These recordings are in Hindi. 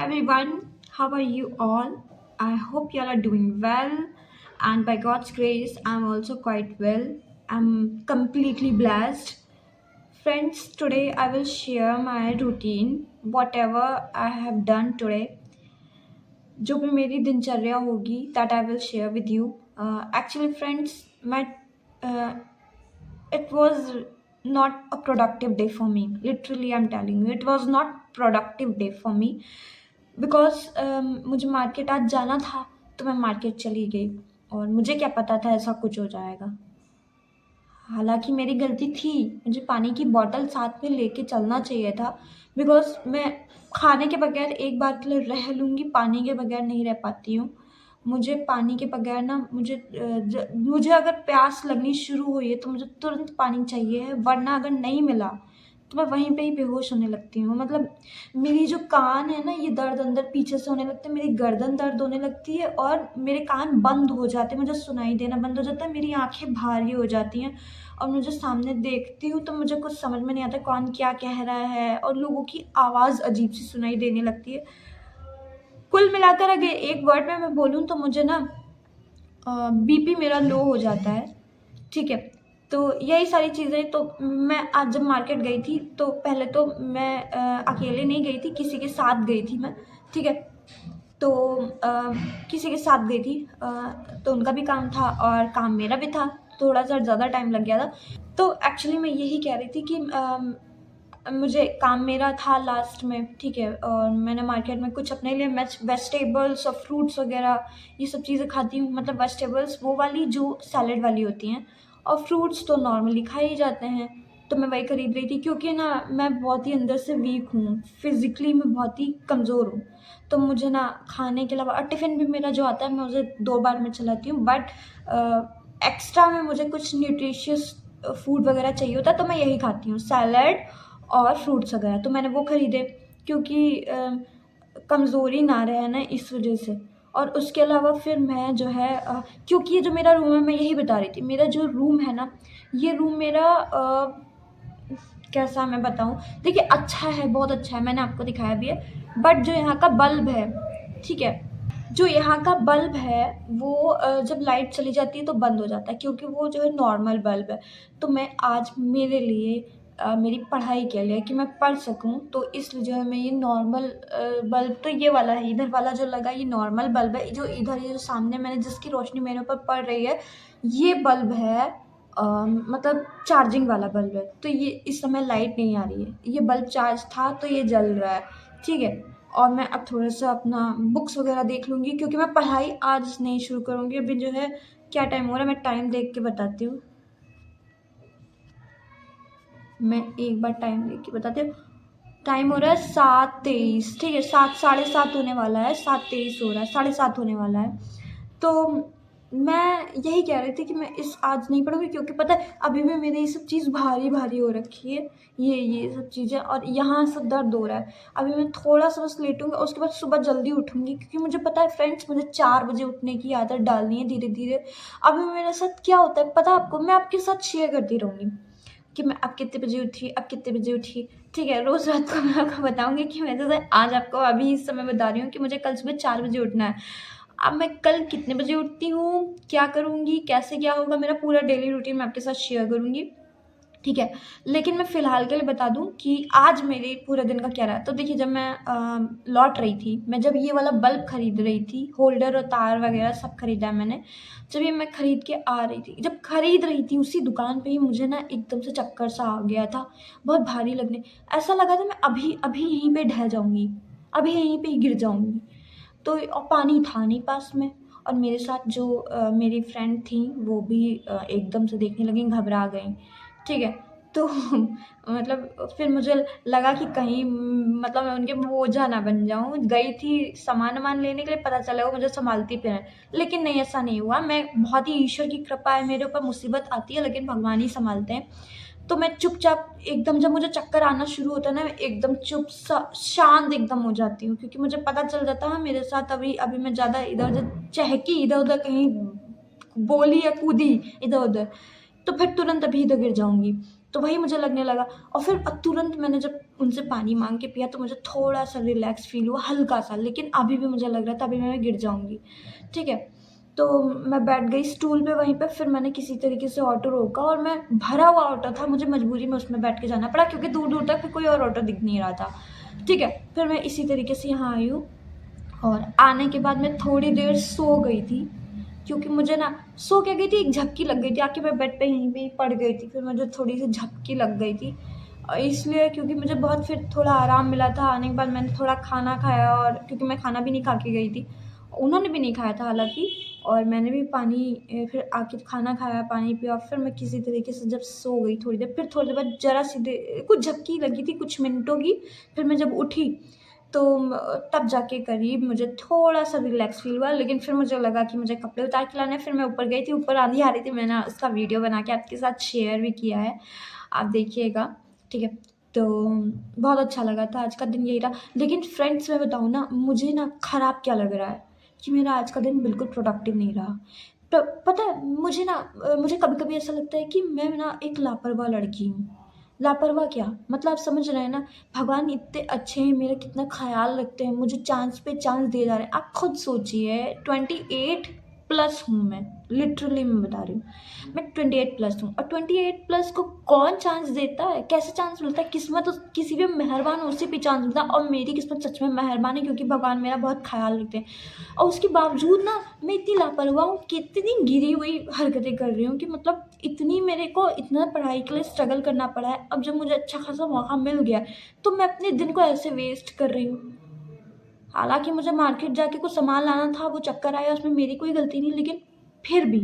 everyone, how are you all? I hope you all are doing well, and by God's grace, I'm also quite well. I'm completely blessed. Friends, today I will share my routine, whatever I have done today, जो भी मेरी दिनचर्या होगी, that I will share with you. Actually, friends, my uh, it was not a productive day for me. Literally, I'm telling you, it was not productive day for me because मुझे मार्केट आज जाना था, तो मैं मार्केट चली गई और मुझे क्या पता था ऐसा कुछ हो जाएगा। हालाँकि मेरी गलती थी, मुझे पानी की बॉटल साथ में लेके चलना चाहिए था बिकॉज़ मैं खाने के बगैर एक बार के लिए रह लूँगी, पानी के बगैर नहीं रह पाती हूँ। मुझे पानी के बगैर ना मुझे अगर प्यास लगनी शुरू हुई है, तो मुझे तुरंत पानी चाहिए है, वरना अगर नहीं मिला, तो मैं वहीं पे ही बेहोश होने लगती हूँ। मतलब मेरी जो कान है ना, ये दर्द अंदर पीछे से होने लगते हैं, मेरी गर्दन दर्द होने लगती है और मेरे कान बंद हो जाते हैं, मुझे सुनाई देना बंद हो जाता है, मेरी आँखें भारी हो जाती हैं और मुझे सामने देखती हूँ तो मुझे कुछ समझ में नहीं आता कौन क्या कह रहा है और लोगों की आवाज़ अजीब-सी सुनाई देने लगती है। कुल मिलाकर अगर एक वर्ड में मैं बोलूँ तो मुझे ना बीपी मेरा लो हो जाता है, ठीक है? तो यही सारी चीज़ें तो मैं आज जब मार्केट गई थी, तो पहले तो मैं अकेले नहीं गई थी, किसी के साथ गई थी मैं, ठीक है? तो किसी के साथ गई थी तो उनका भी काम था और काम मेरा भी था, थोड़ा-सा ज़्यादा टाइम लग गया था। तो एक्चुअली मैं यही कह रही थी कि मुझे काम मेरा था लास्ट में, ठीक है? और मैंने मार्केट में कुछ अपने लिए वेजिटेबल्स और फ्रूट्स वग़ैरह ये सब चीज़ें खाती हूँ, मतलब वेजिटेबल्स वो वाली जो सैलेड वाली होती हैं और फ्रूट्स तो नॉर्मली खाए ही जाते हैं। तो मैं वही खरीद रही थी क्योंकि ना मैं बहुत ही अंदर से वीक हूँ, फिज़िकली मैं बहुत ही कमज़ोर हूँ। तो मुझे ना खाने के अलावा टिफ़िन भी मेरा जो आता है मैं उसे 2 बार में चलाती हूँ, बट एक्स्ट्रा में मुझे कुछ न्यूट्रिशियस फूड वग़ैरह चाहिए होता है तो मैं यही खाती हूँ, सैलेड और फ्रूट्स वग़ैरह। तो मैंने वो खरीदे क्योंकि कमज़ोरी ना रहे ना इस वज़ह से। और उसके अलावा फिर मैं जो है क्योंकि ये जो मेरा रूम है मैं यही बता रही थी, मेरा जो रूम है ना, ये रूम मेरा कैसा मैं बताऊँ? देखिए अच्छा है, बहुत अच्छा है, मैंने आपको दिखाया भी है। बट जो यहाँ का बल्ब है, ठीक है? जो यहाँ का बल्ब है वो जब लाइट चली जाती है तो बंद हो जाता है क्योंकि वो जो है नॉर्मल बल्ब है। तो मैं आज मेरे लिए मेरी पढ़ाई के लिए कि मैं पढ़ सकूँ तो इसलिए जो है मैं ये नॉर्मल बल्ब तो ये वाला है, इधर वाला जो लगा ये नॉर्मल बल्ब है। जो इधर ये जो सामने मैंने जिसकी रोशनी मेरे ऊपर पड़ रही है, ये बल्ब है मतलब चार्जिंग वाला बल्ब है। तो ये इस समय लाइट नहीं आ रही है। ये बल्ब चार्ज था तो ये जल रहा है, ठीक है? और मैं अब थोड़ा-सा अपना बुक्स वग़ैरह देख लूँगी क्योंकि मैं पढ़ाई आज नहीं शुरू करूँगी। अभी जो है क्या टाइम हो रहा है मैं टाइम देख के बताती हूँ। मैं एक बार टाइम देख के बताती हूँ। टाइम हो रहा है 7:23, ठीक है? 7 साढ़े 7 होने वाला है, 7:23 हो रहा है, साढ़े 7 होने वाला है। तो मैं यही कह रही थी कि मैं इस आज नहीं पढ़ूँगी क्योंकि पता है अभी भी मेरी ये सब चीज़ भारी-भारी हो रखी है। ये सब चीज़ें और यहाँ सब दर्द हो रहा है। अभी मैं थोड़ा-सा बस लेटूँगी और उसके बाद सुबह जल्दी उठूँगी क्योंकि मुझे पता है फ्रेंड्स मुझे 4 बजे उठने की आदत डालनी है धीरे-धीरे। अभी मेरे साथ क्या होता है पता है आपको? मैं आपके साथ शेयर करती रहूँगी कि मैं अब कितने बजे उठी, अब कितने बजे उठी, ठीक है? रोज़ रात को मैं आपको बताऊँगी कि मैं जैसे आज आपको अभी इस समय बता रही हूँ कि मुझे कल सुबह 4 बजे उठना है। अब मैं कल कितने बजे उठती हूँ, क्या करूँगी, कैसे क्या होगा, मेरा पूरा डेली रूटीन मैं आपके साथ शेयर करूँगी, ठीक है? लेकिन मैं फ़िलहाल के लिए बता दूँ कि आज मेरे पूरे दिन का क्या रहा। तो देखिए जब मैं लौट रही थी, मैं जब ये वाला बल्ब खरीद रही थी, होल्डर और तार वग़ैरह सब खरीदा है मैंने। जब ये मैं खरीद के आ रही थी, जब खरीद रही थी उसी दुकान पे ही मुझे ना एकदम से चक्कर सा आ गया था, बहुत भारी लगने ऐसा लगा था मैं अभी यहीं पे ढह जाऊँगी, अभी यहीं पे ही गिर जाऊँगी। तो और पानी था नहीं पास में और मेरे साथ जो मेरी फ्रेंड थी वो भी एकदम से देखने लगी, घबरा गईं, ठीक है? तो मतलब फिर मुझे लगा कि कहीं मतलब मैं उनके बोझा ना बन जाऊँ। गई थी सामान-वामान लेने के लिए, पता चला वो मुझे सँभालती फिरें। लेकिन नहीं, ऐसा नहीं हुआ। मैं बहुत ही ईश्वर की कृपा है मेरे ऊपर, मुसीबत आती है लेकिन भगवान ही सँभालते हैं। तो मैं चुपचाप एकदम जब मुझे चक्कर आना शुरू होता है ना, मैं एकदम चुप सा शांत एकदम हो जाती हूँ क्योंकि मुझे पता चल जाता है मेरे साथ अभी अभी मैं ज़्यादा इधर-उधर चहकी, इधर-उधर कहीं बोली या कूदी इधर-उधर, तो फिर तुरंत अभी तो गिर जाऊँगी। तो वही मुझे लगने लगा। और फिर तुरंत मैंने जब उनसे पानी माँग के पिया तो मुझे थोड़ा-सा रिलैक्स फ़ील हुआ, हल्का-सा, लेकिन अभी भी मुझे लग रहा था अभी मैं गिर जाऊँगी, ठीक है? तो मैं बैठ गई स्टूल पे वहीं पे, फिर मैंने किसी तरीके से ऑटो रोका और मैं भरा हुआ ऑटो था, मुझे मजबूरी में उसमें बैठ के जाना पड़ा क्योंकि दूर-दूर तक कोई और ऑटो दिख नहीं रहा था, ठीक है? फिर मैं इसी तरीके से यहाँ आई हूँ और आने के बाद मैं थोड़ी देर सो गई थी, क्योंकि मुझे ना सो क्या गई थी, एक झपकी लग गई थी, आके मैं बेड पे यहीं पे ही पड़ गई थी, फिर मुझे थोड़ी-सी झपकी लग गई थी। इसलिए क्योंकि मुझे बहुत फिर थोड़ा आराम मिला था, आने के बाद मैंने थोड़ा खाना खाया और क्योंकि मैं खाना भी नहीं खा के गई थी, उन्होंने भी नहीं खाया था हालाँकि, और मैंने भी पानी फिर आके खाना खाया, पानी पिया, फिर मैं किसी तरीके से जब सो गई थोड़ी देर, फिर थोड़ी देर बाद ज़रा-सी कुछ झपकी लगी थी कुछ मिनटों की, फिर मैं जब उठी तो तब जाके करीब मुझे थोड़ा-सा रिलैक्स फ़ील हुआ, लेकिन फिर मुझे लगा कि मुझे कपड़े उतार के लाने हैं, फिर मैं ऊपर गई थी, ऊपर आँधी आ रही थी, मैंने उसका वीडियो बना के आपके साथ शेयर भी किया है, आप देखिएगा, ठीक है? तो बहुत अच्छा लगा था, आज का दिन यही रहा। लेकिन फ्रेंड्स मैं बताऊँ ना, मुझे ना खराब क्या लग रहा है कि मेरा आज का दिन बिल्कुल प्रोडक्टिव नहीं रहा। पता है मुझे ना मुझे कभी-कभी ऐसा लगता है कि मैं ना एक लापरवाह लड़की हूँ। लापरवाह क्या? मतलब आप समझ रहे हैं ना, भगवान इतने अच्छे हैं, मेरा कितना ख़्याल रखते हैं, मुझे चाँस पे चाँस दिए जा रहे हैं। आप खुद सोचिए 28 प्लस हूँ मैं, लिटरली मैं बता रही हूँ। मैं 28 प्लस हूँ और 28 प्लस को कौन चांस देता है? कैसे चांस मिलता है? किस्मत उस किसी भी मेहरबान उसी पे चांस मिलता है और मेरी किस्मत सच में मेहरबान है क्योंकि भगवान मेरा बहुत ख़्याल रखते हैं। और उसके बावजूद ना मैं इतनी लापरवाह हूँ, कितनी गिरी हुई हरकतें कर रही हूँ कि मतलब इतनी मेरे को इतना पढ़ाई के लिए स्ट्रगल करना पड़ा है। अब जब मुझे अच्छा खासा मौका मिल गया है, तो मैं अपने दिन को ऐसे वेस्ट कर रही हूँ। हालाँकि मुझे मार्केट जाके कुछ सामान लाना था, वो चक्कर आया, उसमें मेरी कोई गलती नहीं, लेकिन फिर भी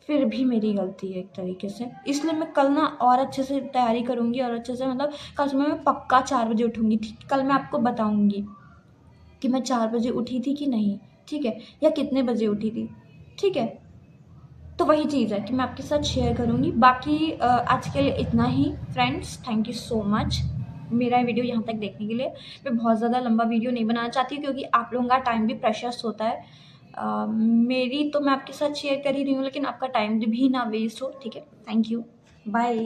फिर भी मेरी गलती है एक तरीके से। इसलिए मैं कल ना और अच्छे से तैयारी करूँगी और अच्छे से मतलब कल सुबह मैं पक्का 4 बजे उठूँगी, ठीक? कल मैं आपको बताऊँगी कि मैं 4 बजे उठी थी कि नहीं, ठीक है? या कितने बजे उठी थी, ठीक है? तो वही चीज़ है कि मैं आपके साथ शेयर करूँगी। बाकी आज के लिए इतना ही friends, thank you so much मेरा वीडियो यहाँ तक देखने के लिए। मैं बहुत ज़्यादा लंबा वीडियो नहीं बनाना चाहती क्योंकि आप लोगों का टाइम भी प्रेशियस होता है। मेरी तो मैं आपके साथ शेयर कर ही रही हूँ, लेकिन आपका टाइम भी ना वेस्ट हो, ठीक है? Thank you. बाय।